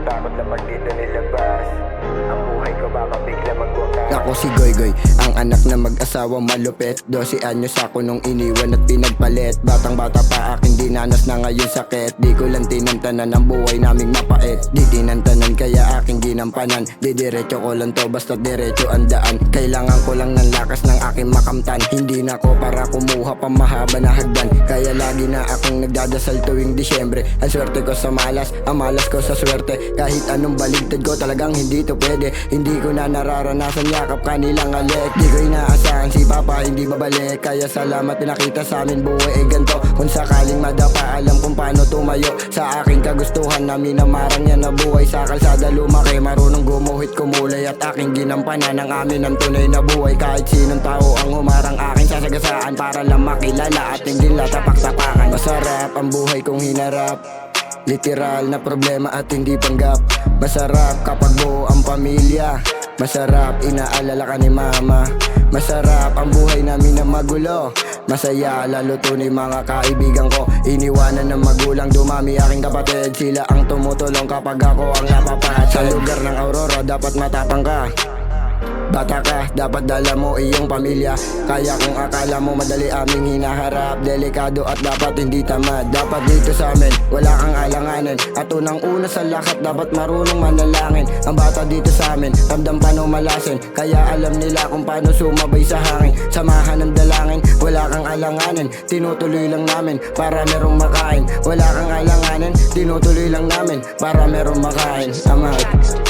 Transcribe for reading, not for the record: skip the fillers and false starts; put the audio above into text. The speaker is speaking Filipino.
takot na pag dito nilabas. Ang buhay ko baka bigla magwakas. Ako si Goy-Goy, ang anak na mag-asawang malupit. 12 anyos ako nung iniwan at pinagpalit. Batang bata pa aking dinanas na ngayon sakit. Di ko lang tinantanan ang buhay naming mapait. Di tinantanan kaya aking ginampanan. Di diretso ko lang to basta diretso ang daan. Kailangan ko lang ng lakas ng aking makamtan. Hindi na ko para kumuha pa mahaba na hagdan. Kaya lagi na akong nagdadasal tuwing Disyembre. Ang swerte ko sa malas, ang malas ko sa swerte. Kahit anong baligtad ko talagang hindi to pwede. Hindi ko na nararanasan yakap kanilang alik. Di ko inaasahan si Papa hindi babalik. Kaya salamat pinakita sa amin buhay ganto. Kung sakaling madapa alam kung paano tumayo sa aking kagustuhan na minamarang yan na buhay. Sa kalsada lumaki marunong gumuhit kumulay. At aking ginampanan ang amin ang tunay na buhay. Kahit sinong tao ang humarang aking sasagasaan para lang makilala at hindi latapak-tapakan. Masarap ang buhay kong hinarap, literal na problema at hindi panggap. Masarap kapag buo ang pamilya. Masarap inaalala ka ni mama. Masarap ang buhay namin na magulo. Masaya lalo tunay mga kaibigan ko. Iniwanan ng magulang dumami aking kapatid. Sila ang tumutulong kapag ako ang napapahat. Sa lugar ng Aurora dapat matapang ka. Bata ka, dapat dala mo iyong pamilya. Kaya kung akala mo madali aming hinaharap, delikado at dapat hindi tamad. Dapat dito sa amin, wala kang alanganin. At unang-una sa lahat, dapat marunong manalangin. Ang bata dito sa amin, ramdam pa nung malasin. Kaya alam nila kung paano sumabay sa hangin. Samahan ng dalangin, wala kang alanganin. Tinutuloy lang namin para merong makain. Wala kang alanganin, tinutuloy lang namin para merong makain. I'm out.